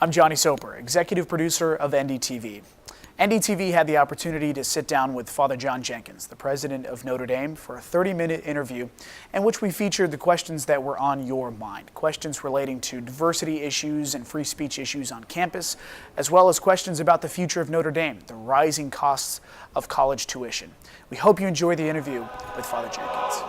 I'm Johnny Soper, executive producer of NDtv. NDtv had the opportunity to sit down with Father John Jenkins, the president of Notre Dame, for a 30-minute interview in which we featured the questions that were on your mind. Questions relating to diversity issues and free speech issues on campus, as well as questions about the future of Notre Dame, the rising costs of college tuition. We hope you enjoy the interview with Father Jenkins.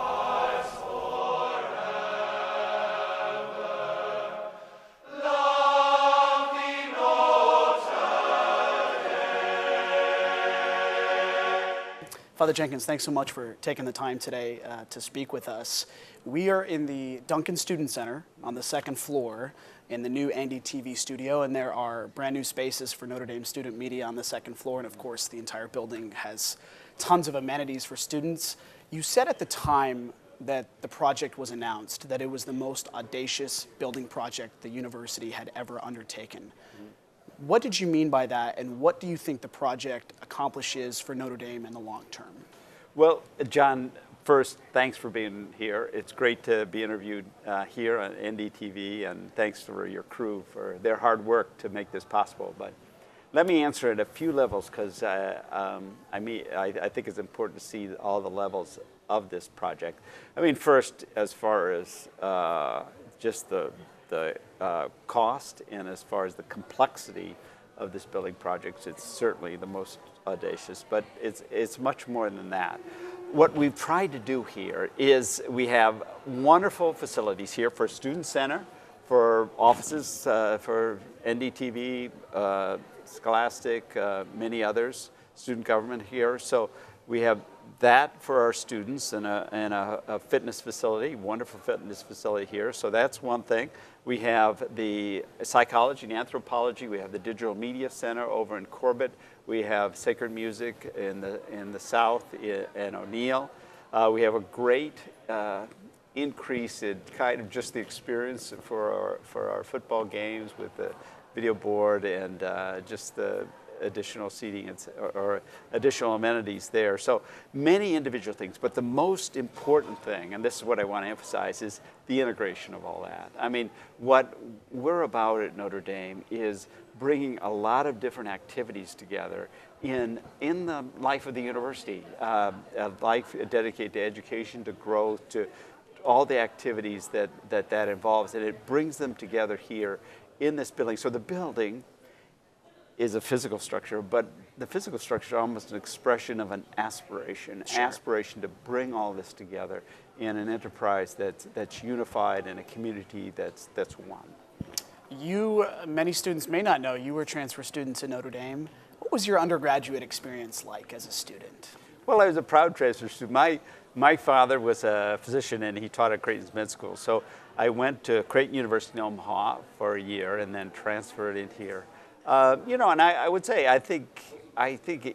Father Jenkins, thanks so much for taking the time today to speak with us. We are in the Duncan Student Center on the second floor in the new NDtv studio, and there are brand new spaces for Notre Dame student media on the second floor, and of course the entire building has tons of amenities for students. You said at the time that the project was announced that it was the most audacious building project the university had ever undertaken. What did you mean by that, and what do you think the project accomplishes for Notre Dame in the long term? Well, John, first, thanks for being here. It's great to be interviewed here on NDtv, and thanks for your crew for their hard work to make this possible. But let me answer at a few levels, because I think it's important to see all the levels of this project. I mean, first, as far as just the cost, and as far as the complexity of this building project, it's certainly the most audacious, but it's much more than that. What we've tried to do here is we have wonderful facilities here for Student Center, for offices, for NDtv, Scholastic, many others, student government here. So we have that for our students, and a fitness facility, wonderful fitness facility here. So that's one thing. We have the psychology and anthropology. We have the digital media center over in Corbett. We have sacred music in the south in O'Neill. We have a great increase in kind of just the experience for our football games with the video board and just the additional seating or additional amenities there. So many individual things, but the most important thing, and this is what I want to emphasize, is the integration of all that. I mean, what we're about at Notre Dame is bringing a lot of different activities together in the life of the university, a life dedicated to education, to growth, to all the activities that involves, and it brings them together here in this building. So the building is a physical structure, but the physical structure is almost an expression of an aspiration, Sure. Aspiration to bring all this together in an enterprise that's unified, in a community that's one. You, many students may not know, you were transfer students at Notre Dame. What was your undergraduate experience like as a student? Well, I was a proud transfer student. My father was a physician, and he taught at Creighton's Med School. So I went to Creighton University in Omaha for a year and then transferred in here. You know, and I would say, I think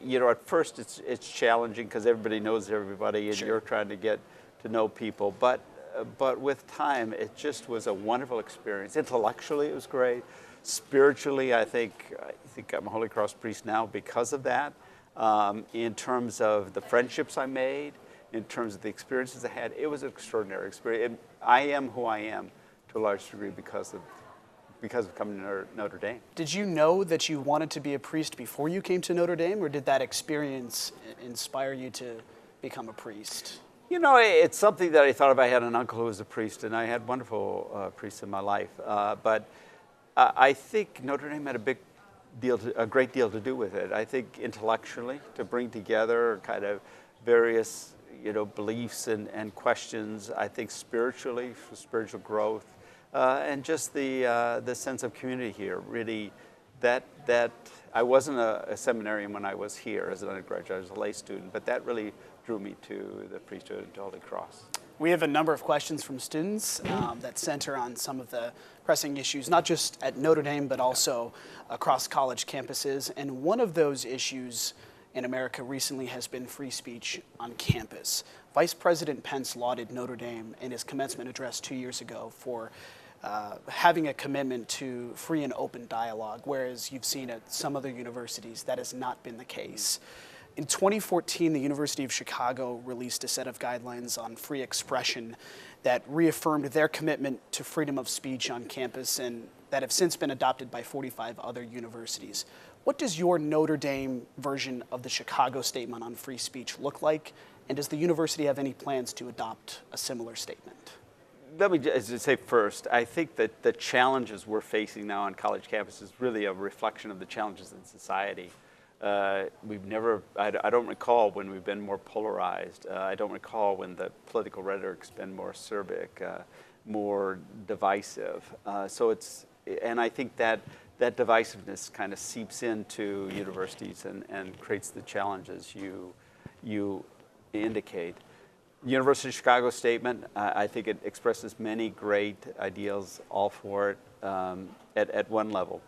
you know, at first it's challenging because everybody knows everybody, and Sure. You're trying to get to know people. But with time, it just was a wonderful experience. Intellectually, it was great. Spiritually, I think I'm a Holy Cross priest now because of that. In terms of the friendships I made, in terms of the experiences I had, it was an extraordinary experience. And I am who I am to a large degree because of coming to Notre Dame. Did you know that you wanted to be a priest before you came to Notre Dame, or did that experience inspire you to become a priest? You know, it's something that I thought of. I had an uncle who was a priest, and I had wonderful priests in my life. But I think Notre Dame had a great deal to do with it. I think intellectually, to bring together kind of various, you know, beliefs and questions. I think spiritually, for spiritual growth. And just the sense of community here, really, that I wasn't a seminarian when I was here as an undergraduate. I was a lay student, but that really drew me to the priesthood and to Holy Cross. We have a number of questions from students that center on some of the pressing issues, not just at Notre Dame, but also across college campuses. And one of those issues in America recently has been free speech on campus. Vice President Pence lauded Notre Dame in his commencement address 2 years ago for having a commitment to free and open dialogue, whereas you've seen at some other universities that has not been the case. In 2014, the University of Chicago released a set of guidelines on free expression that reaffirmed their commitment to freedom of speech on campus and that have since been adopted by 45 other universities. What does your Notre Dame version of the Chicago Statement on free speech look like? And does the university have any plans to adopt a similar statement? Let me just say first, I think that the challenges we're facing now on college campuses is really a reflection of the challenges in society. I don't recall when we've been more polarized. I don't recall when the political rhetoric's been more acerbic, more divisive. And I think that divisiveness kind of seeps into universities and creates the challenges you indicate. The University of Chicago Statement, I think it expresses many great ideals, all for it, at one level.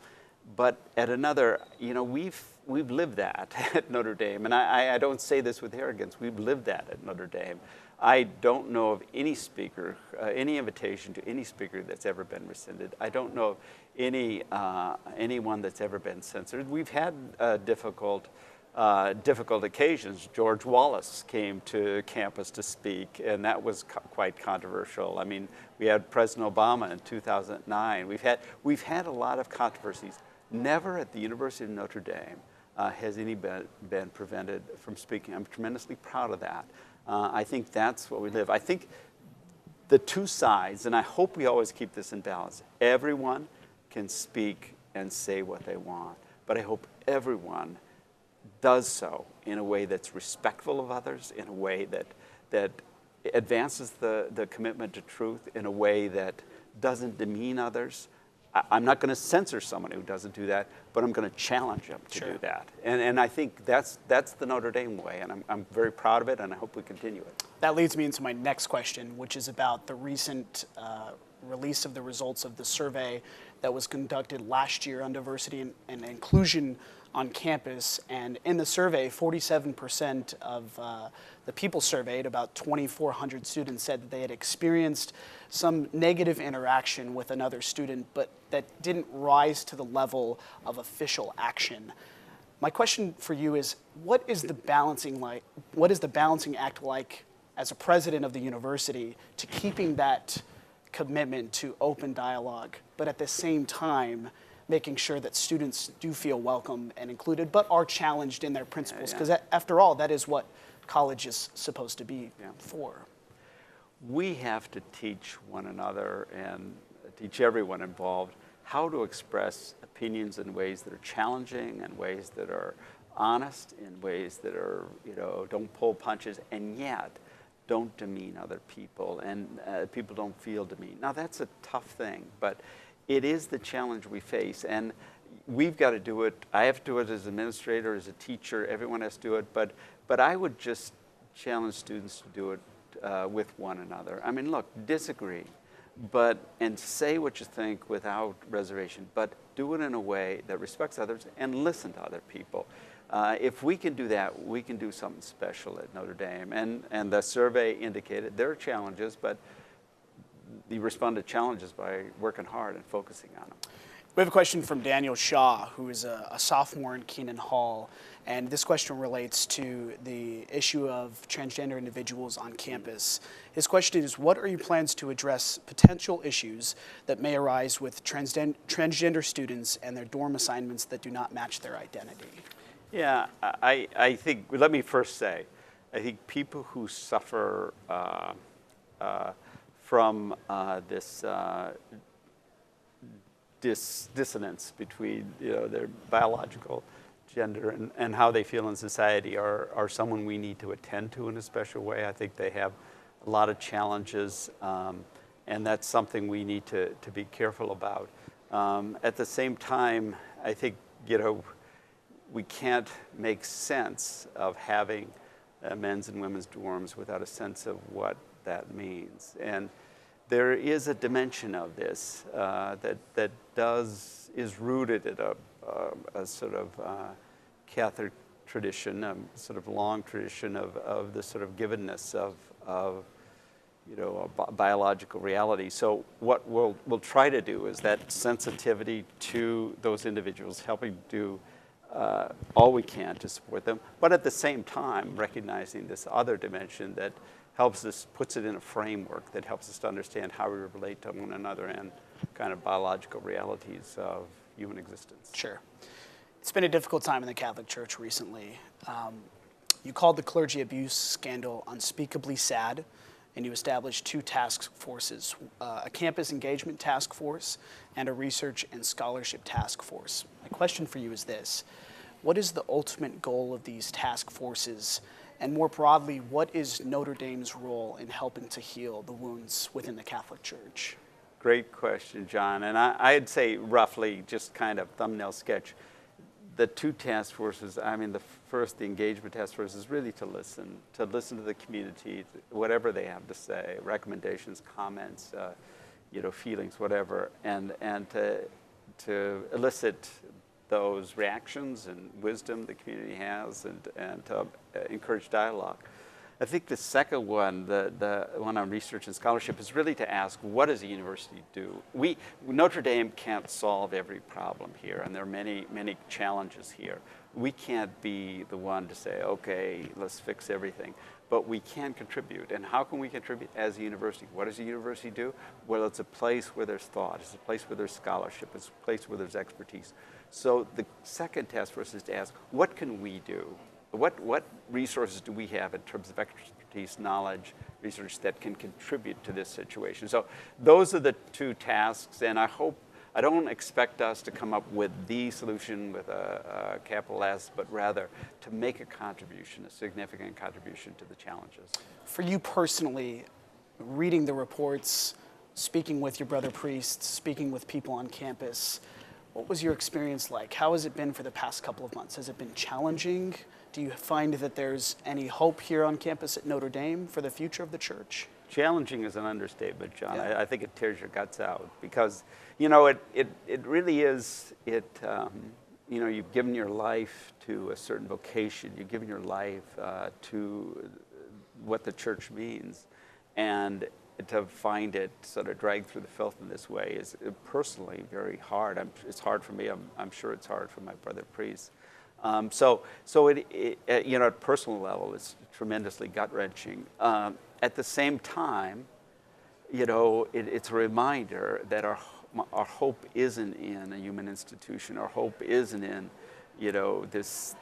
But at another, we've lived that at Notre Dame, and I don't say this with arrogance. We've lived that at Notre Dame. I don't know of any speaker, any invitation to any speaker that's ever been rescinded. I don't know of anyone that's ever been censored. We've had difficult occasions. George Wallace came to campus to speak, and that was quite controversial. I mean, we had President Obama in 2009. We've had a lot of controversies. Never at the University of Notre Dame has any been prevented from speaking. I'm tremendously proud of that. I think that's what we live. I think the two sides, and I hope we always keep this in balance, everyone can speak and say what they want, but I hope everyone does so in a way that's respectful of others, in a way that advances the commitment to truth, in a way that doesn't demean others. I'm not going to censor someone who doesn't do that, but I'm going to challenge them to do that. And I think that's the Notre Dame way, and I'm very proud of it, and I hope we continue it. That leads me into my next question, which is about the recent release of the results of the survey that was conducted last year on diversity and inclusion on campus. And in the survey, 47% of the people surveyed, about 2,400 students, said that they had experienced some negative interaction with another student, but that didn't rise to the level of official action. My question for you is, what is the balancing act like as a president of the university to keeping that commitment to open dialogue, but at the same time making sure that students do feel welcome and included, but are challenged in their principles? Because after all, that is what college is supposed to be for. We have to teach one another and teach everyone involved how to express opinions in ways that are challenging, in ways that are honest, in ways that are, don't pull punches, and yet don't demean other people, and people don't feel demeaned. Now, that's a tough thing, but it is the challenge we face, and we've got to do it. I have to do it as an administrator, as a teacher. Everyone has to do it, but I would just challenge students to do it with one another. I mean, look, disagree, and say what you think without reservation, but do it in a way that respects others and listen to other people. If we can do that, we can do something special at Notre Dame. And the survey indicated there are challenges, but you respond to challenges by working hard and focusing on them. We have a question from Daniel Shaw, who is a sophomore in Keenan Hall. And this question relates to the issue of transgender individuals on campus. His question is, what are your plans to address potential issues that may arise with transgender students and their dorm assignments that do not match their identity? Yeah, I think, let me first say, I think people who suffer from this dissonance between their biological gender and how they feel in society are someone we need to attend to in a special way. I think they have a lot of challenges, and that's something we need to be careful about. At the same time, I think we can't make sense of having men's and women's dorms without a sense of what that means. And there is a dimension of this that is rooted in a sort of Catholic tradition, a sort of long tradition of the sort of givenness of a biological reality. So what we'll try to do is that sensitivity to those individuals, helping do all we can to support them, but at the same time recognizing this other dimension that helps us, puts it in a framework that helps us to understand how we relate to one another kind of biological realities of human existence. Sure. It's been a difficult time in the Catholic Church recently. You called the clergy abuse scandal unspeakably sad, and you established two task forces, a campus engagement task force and a research and scholarship task force. My question for you is this: what is the ultimate goal of these task forces? And more broadly, what is Notre Dame's role in helping to heal the wounds within the Catholic Church? Great question, John. And I'd say roughly, just kind of thumbnail sketch, the two task forces, I mean, the engagement task force is really to listen to the community, whatever they have to say, recommendations, comments, feelings, whatever, and to elicit those reactions and wisdom the community has, and to encourage dialogue. I think the second one, the one on research and scholarship, is really to ask, what does a university do? Notre Dame can't solve every problem here, and there are many, many challenges here. We can't be the one to say, okay, let's fix everything. But we can contribute. And how can we contribute as a university? What does a university do? Well, it's a place where there's thought. It's a place where there's scholarship. It's a place where there's expertise. So the second task force is to ask, what can we do? What resources do we have in terms of expertise, knowledge, research that can contribute to this situation? So those are the two tasks, and I don't expect us to come up with the solution with a capital S, but rather to make a contribution, a significant contribution to the challenges. For you personally, reading the reports, speaking with your brother priests, speaking with people on campus, what was your experience like? How has it been for the past couple of months? Has it been challenging? Do you find that there's any hope here on campus at Notre Dame for the future of the church? Challenging is an understatement, John. Yeah. I think it tears your guts out because, it really is, you've given your life to a certain vocation. You've given your life to what the church means. And to find it sort of dragged through the filth in this way is personally very hard. It's hard for me. I'm sure it's hard for my brother priests. So it at a personal level, it's tremendously gut-wrenching. At the same time, it's a reminder that our hope isn't in a human institution. Our hope isn't in, these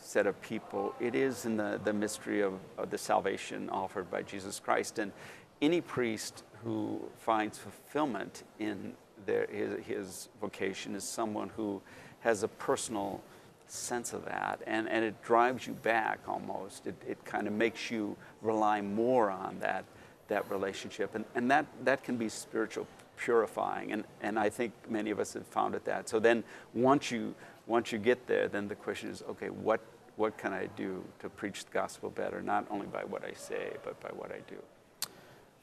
set of people. It is in the mystery of the salvation offered by Jesus Christ. And any priest who finds fulfillment in his vocation is someone who has a personal sense of that, and it drives you back almost. It kind of makes you rely more on that relationship, and that can be spiritual purifying, and I think many of us have found it that. So then once you get there, then the question is, okay, what can I do to preach the gospel better, not only by what I say, but by what I do?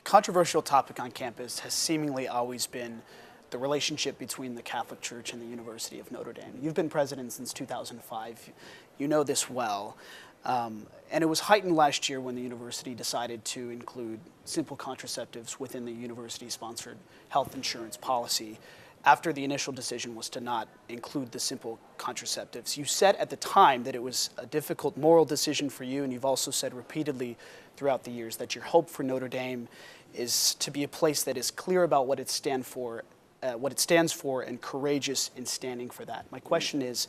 Controversial topic on campus has seemingly always been the relationship between the Catholic Church and the University of Notre Dame. You've been president since 2005. You know this well. And it was heightened last year when the university decided to include simple contraceptives within the university-sponsored health insurance policy after the initial decision was to not include the simple contraceptives. You said at the time that it was a difficult moral decision for you, and you've also said repeatedly throughout the years that your hope for Notre Dame is to be a place that is clear about what it stands for, and courageous in standing for that. My question is,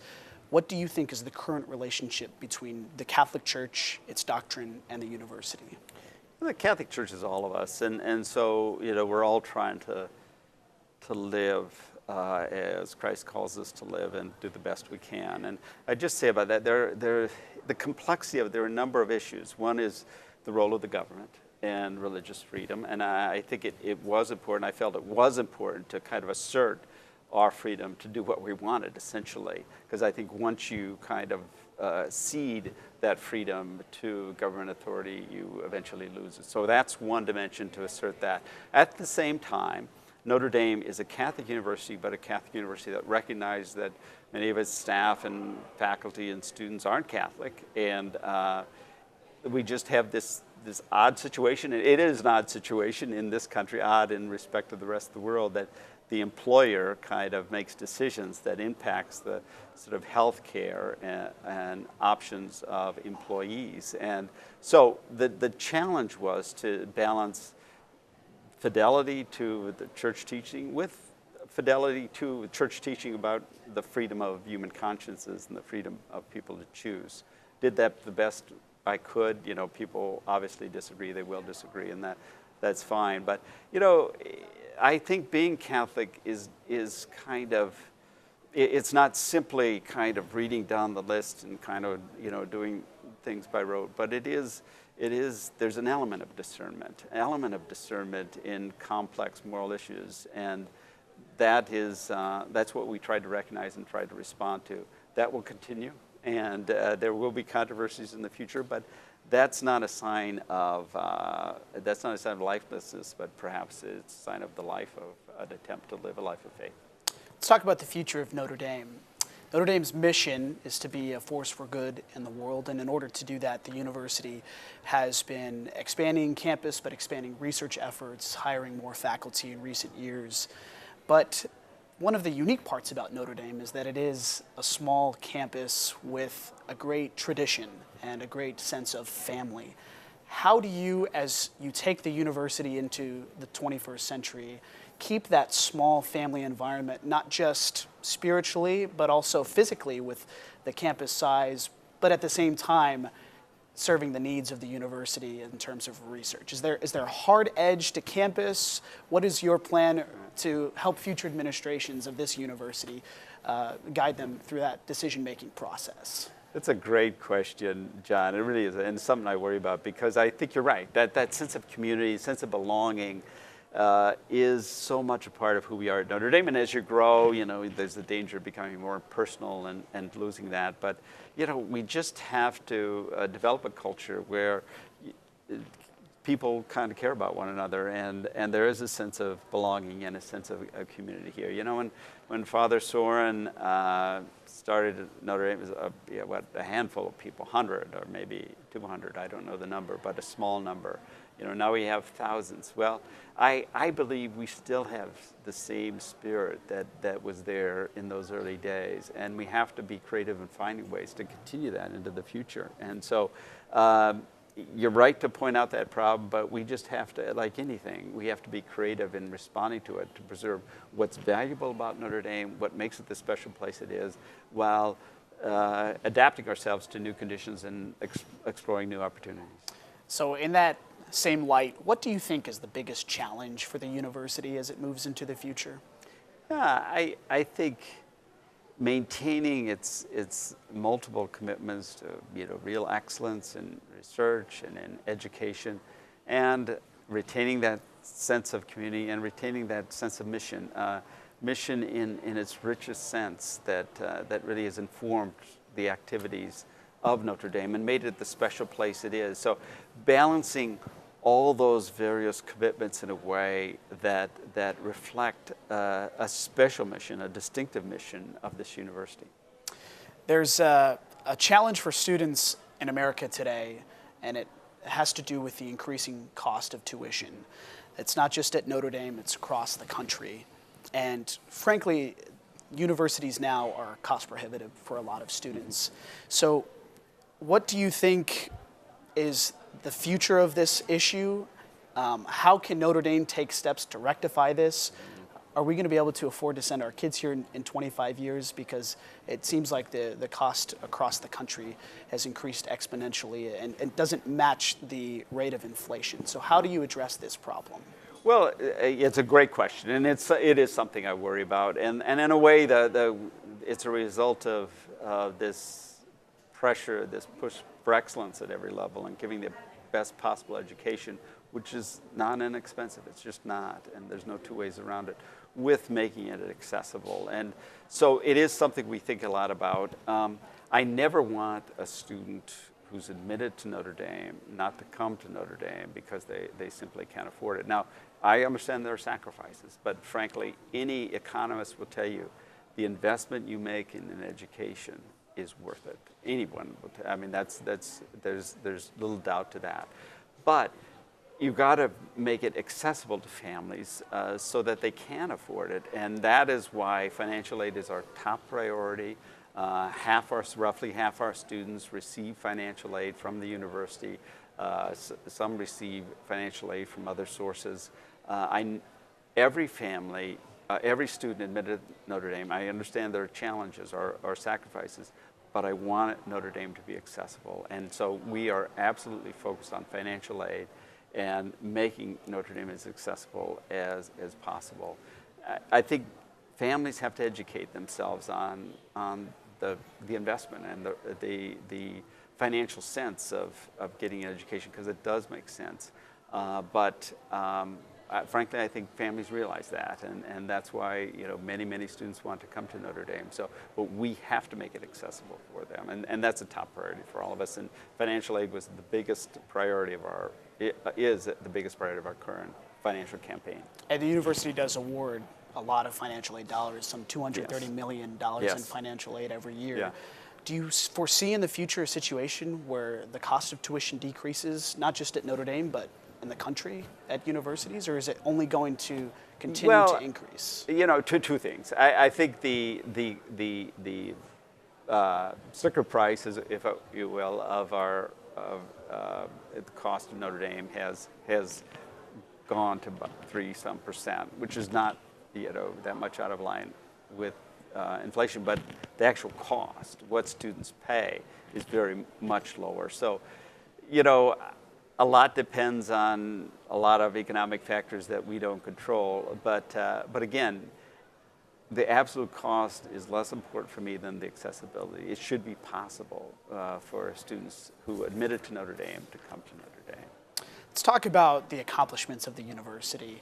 what do you think is the current relationship between the Catholic Church, its doctrine, and the university? The Catholic Church is all of us, and so we're all trying to live as Christ calls us to live and do the best we can. And I just say about that, the complexity of it, there are a number of issues. One is the role of the government and religious freedom, and I think it was important. I felt it was important to kind of assert our freedom to do what we wanted, essentially, because I think once you kind of cede that freedom to government authority, you eventually lose it. So that's one dimension, to assert that. At the same time, Notre Dame is a Catholic university, but a Catholic university that recognizes that many of its staff and faculty and students aren't Catholic, and we just have this odd situation. It is an odd situation in this country, odd in respect to the rest of the world, that the employer kind of makes decisions that impacts the sort of health care and options of employees. And so the challenge was to balance fidelity to the church teaching with fidelity to church teaching about the freedom of human consciences and the freedom of people to choose. Did that the best I could. You know, people obviously disagree, they will disagree, and that's fine. But, you know, I think being Catholic is kind of, it's not simply kind of reading down the list and kind of, you know, doing things by rote, but there's an element of discernment in complex moral issues, and that's what we try to recognize and try to respond to. That will continue, and there will be controversies in the future, but that's not a sign of lifelessness, but perhaps it's a sign of the life of an attempt to live a life of faith. Let's talk about the future of Notre Dame. Notre Dame's mission is to be a force for good in the world, and in order to do that, the university has been expanding campus, but expanding research efforts, hiring more faculty in recent years. But one of the unique parts about Notre Dame is that it is a small campus with a great tradition and a great sense of family. How do you, as you take the university into the 21st century, keep that small family environment, not just spiritually, but also physically with the campus size, but at the same time, serving the needs of the university in terms of research? Is there a hard edge to campus? What is your plan to help future administrations of this university guide them through that decision-making process? That's a great question, John. It really is, and something I worry about, because I think you're right. That sense of community, sense of belonging, is so much a part of who we are at Notre Dame. And as you grow, you know, there's the danger of becoming more personal and losing that. But, you know, we just have to develop a culture where people kind of care about one another, and there is a sense of belonging and a sense of a community here. You know, when Father Soren started at Notre Dame, it was a handful of people, 100 or maybe 200, I don't know the number, but a small number. You know, now we have thousands. Well, I believe we still have the same spirit that was there in those early days, and we have to be creative in finding ways to continue that into the future. And so you're right to point out that problem, but we just have to, like anything, we have to be creative in responding to it to preserve what's valuable about Notre Dame, what makes it the special place it is, while adapting ourselves to new conditions and exploring new opportunities. So in that same light, what do you think is the biggest challenge for the university as it moves into the future? Yeah, I think maintaining its multiple commitments to, you know, real excellence in research and in education, and retaining that sense of community and retaining that sense of mission, mission in its richest sense that really has informed the activities of Notre Dame and made it the special place it is. So balancing all those various commitments in a way that reflect a special mission, a distinctive mission of this university. There's a challenge for students in America today, and it has to do with the increasing cost of tuition. It's not just at Notre Dame, it's across the country. And frankly, universities now are cost prohibitive for a lot of students. So what do you think is the future of this issue? How can Notre Dame take steps to rectify this? Are we going to be able to afford to send our kids here in 25 years? Because it seems like the cost across the country has increased exponentially and doesn't match the rate of inflation. So how do you address this problem? Well, it's a great question, and it is something I worry about. And in a way, it's a result of this pressure, this push for excellence at every level and giving the best possible education, which is not inexpensive. It's just not, and there's no two ways around it, with making it accessible. And so it is something we think a lot about. I never want a student who's admitted to Notre Dame not to come to Notre Dame because they simply can't afford it. Now, I understand there are sacrifices, but frankly, any economist will tell you the investment you make in an education is worth it. Anyone will I mean, there's little doubt to that. But you've got to make it accessible to families so that they can afford it, and that is why financial aid is our top priority. Roughly half our students receive financial aid from the university. Some receive financial aid from other sources. Every family every student admitted at Notre Dame. I understand there are challenges or sacrifices, but I want Notre Dame to be accessible. And so we are absolutely focused on financial aid and making Notre Dame as accessible as possible. I think families have to educate themselves on the investment and the financial sense of getting an education, because it does make sense. But frankly, I think families realize that, and that's why many students want to come to Notre Dame. So, but we have to make it accessible for them, and that's a top priority for all of us. And financial aid was the biggest priority of is the biggest priority of our current financial campaign. And the university does award a lot of financial aid dollars, some $230 million in financial aid every year. Yeah. Do you foresee in the future a situation where the cost of tuition decreases, not just at Notre Dame, but in the country at universities, or is it only going to continue to increase? Two things. I think the sticker price, if you will, of the cost of Notre Dame has gone to about 3% which is not that much out of line with inflation, but the actual cost, what students pay, is very much lower. So, a lot depends on a lot of economic factors that we don't control. But again, the absolute cost is less important for me than the accessibility. It should be possible for students who admitted to Notre Dame to come to Notre Dame. Let's talk about the accomplishments of the university.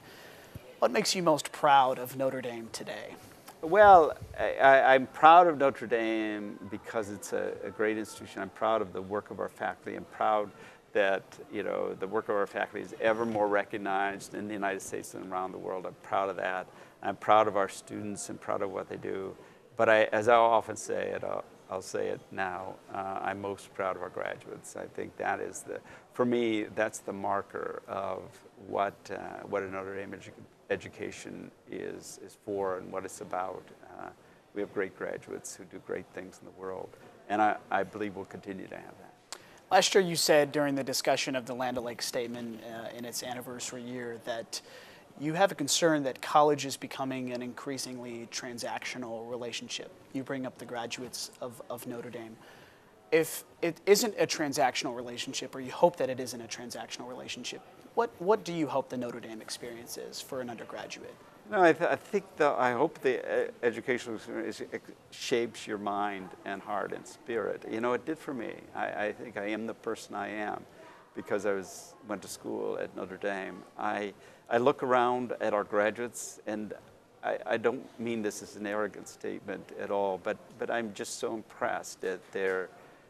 What makes you most proud of Notre Dame today? Well, I'm proud of Notre Dame because it's a great institution. I'm proud of the work of our faculty. I'm proud that the work of our faculty is ever more recognized in the United States and around the world. I'm proud of that. I'm proud of our students and proud of what they do. But as I often say it, I'll say it now, I'm most proud of our graduates. I think that is for me, that's the marker of what a Notre Dame education is for and what it's about. We have great graduates who do great things in the world, and I believe we'll continue to have that. Last year you said during the discussion of the Land O'Lakes statement in its anniversary year that you have a concern that college is becoming an increasingly transactional relationship. You bring up the graduates of Notre Dame. If it isn't a transactional relationship, or you hope that it isn't a transactional relationship, what do you hope the Notre Dame experience is for an undergraduate? No, I hope the educational experience shapes your mind and heart and spirit. It did for me. I think I am the person I am because I went to school at Notre Dame. I look around at our graduates, and I don't mean this as an arrogant statement at all, but I'm just so impressed at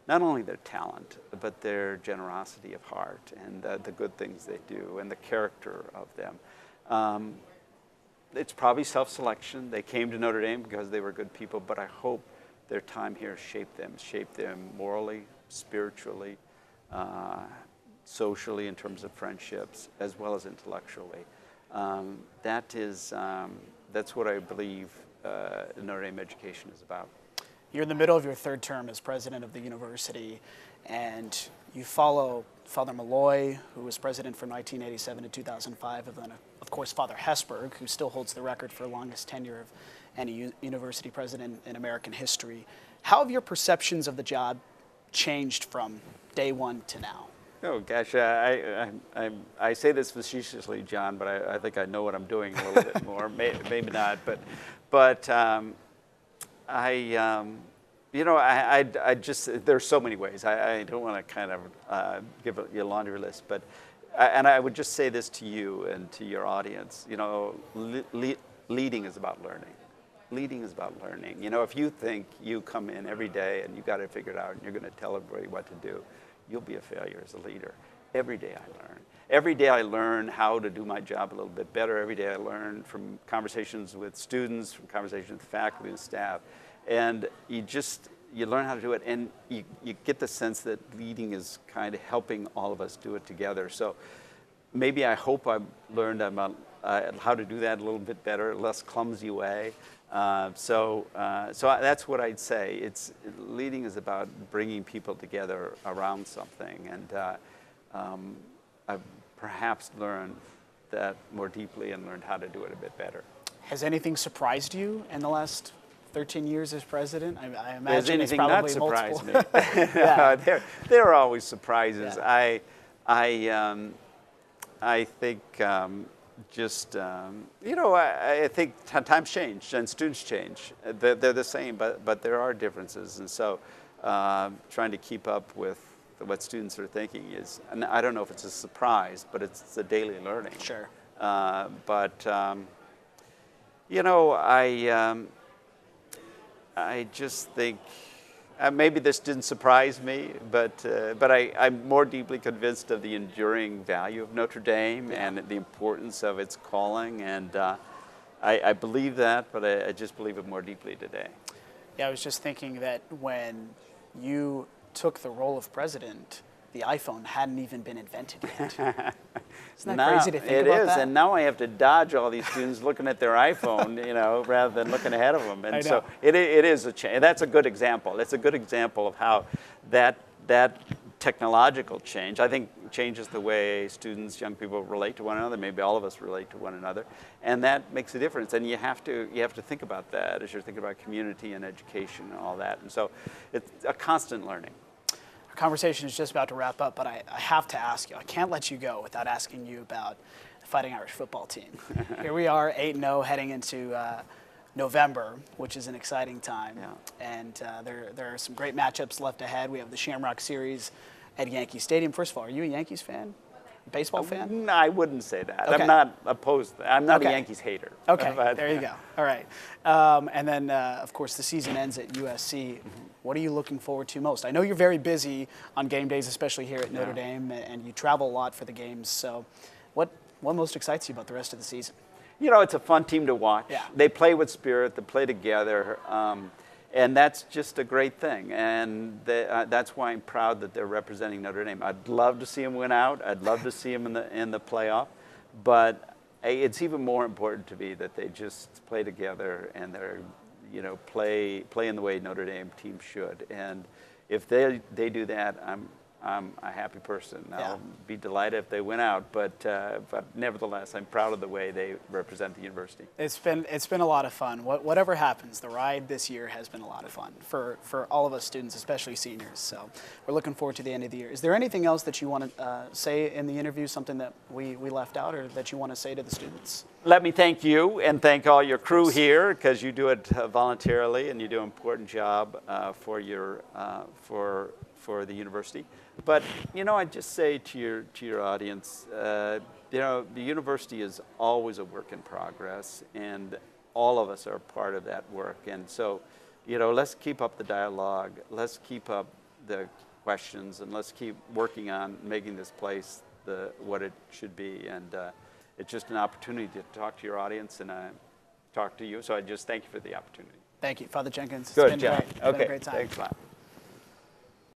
not only their talent, but their generosity of heart and the good things they do and the character of them. It's probably self-selection. They came to Notre Dame because they were good people, but I hope their time here shaped them morally, spiritually, socially in terms of friendships, as well as intellectually. That's what I believe Notre Dame education is about. You're in the middle of your third term as president of the university, and you follow Father Malloy, who was president from 1987 to 2005, and then, of course, Father Hesburgh, who still holds the record for longest tenure of any university president in American history. How have your perceptions of the job changed from day one to now? Oh gosh, I say this facetiously, John, but I think I know what I'm doing a little bit more. Maybe not, but I just, there's so many ways. I don't want to kind of give you a laundry list, but I would just say this to you and to your audience. Leading is about learning. Leading is about learning. If you think you come in every day and you got it figured out and you're going to tell everybody what to do, you'll be a failure as a leader. Every day I learn. Every day I learn how to do my job a little bit better. Every day I learn from conversations with students, from conversations with faculty and staff. And you learn how to do it, and you get the sense that leading is kind of helping all of us do it together. So maybe I hope I've learned about how to do that a little bit better, less clumsy way. So that's what I'd say. Leading is about bringing people together around something, and I've perhaps learned that more deeply and learned how to do it a bit better. Has anything surprised you in the last 13 years as president? I Has imagine it's anything probably not surprised me? Yeah. There are always surprises. Yeah. I think I think times change and students change. They're the same, but there are differences, and so trying to keep up with what students are thinking is, and I don't know if it's a surprise, but it's a daily learning. Sure. I just think maybe this didn't surprise me, but I'm more deeply convinced of the enduring value of Notre Dame and the importance of its calling, and I believe that, but I just believe it more deeply today. Yeah, I was just thinking that when you took the role of president, the iPhone hadn't even been invented yet. Isn't that crazy to think about that? It is, and now I have to dodge all these students looking at their iPhone, rather than looking ahead of them. And so it is a change. That's a good example. It's a good example of how that technological change, I think, changes the way students, young people relate to one another. Maybe all of us relate to one another, and that makes a difference. And you have to think about that as you're thinking about community and education and all that. And so it's a constant learning. Conversation is just about to wrap up, but I have to ask you. I can't let you go without asking you about the Fighting Irish football team. Here we are, 8-0, heading into November, which is an exciting time. Yeah. And there are some great matchups left ahead. We have the Shamrock Series at Yankee Stadium. First of all, are you a Yankees fan? Baseball fan? No, I wouldn't say that. Okay. I'm not opposed. I'm not a Yankees hater. Okay, there you go. All right. And then, of course, the season ends at USC. Mm-hmm. What are you looking forward to most? I know you're very busy on game days, especially here at Notre Dame, and you travel a lot for the games. So what most excites you about the rest of the season? It's a fun team to watch. Yeah. They play with spirit. They play together. And that's just a great thing. And that's why I'm proud that they're representing Notre Dame. I'd love to see them win out. I'd love to see them in the playoff. But it's even more important to me that they just play together and they're play in the way Notre Dame teams should. And if they do that, I'm a happy person. I'll be delighted if they win out, but nevertheless, I'm proud of the way they represent the university. It's been a lot of fun. Whatever happens, the ride this year has been a lot of fun for all of us students, especially seniors. So we're looking forward to the end of the year. Is there anything else that you want to say in the interview, something that we left out or that you want to say to the students? Let me thank you and thank all your crew here, because you do it voluntarily and you do an important job for the university. But I just say to your audience, the university is always a work in progress, and all of us are part of that work. And so, let's keep up the dialogue, let's keep up the questions, and let's keep working on making this place what it should be. And it's just an opportunity to talk to your audience and talk to you. So I just thank you for the opportunity. Thank you, Father Jenkins. Good It's been job. great. It's been a great time. Thanks a lot.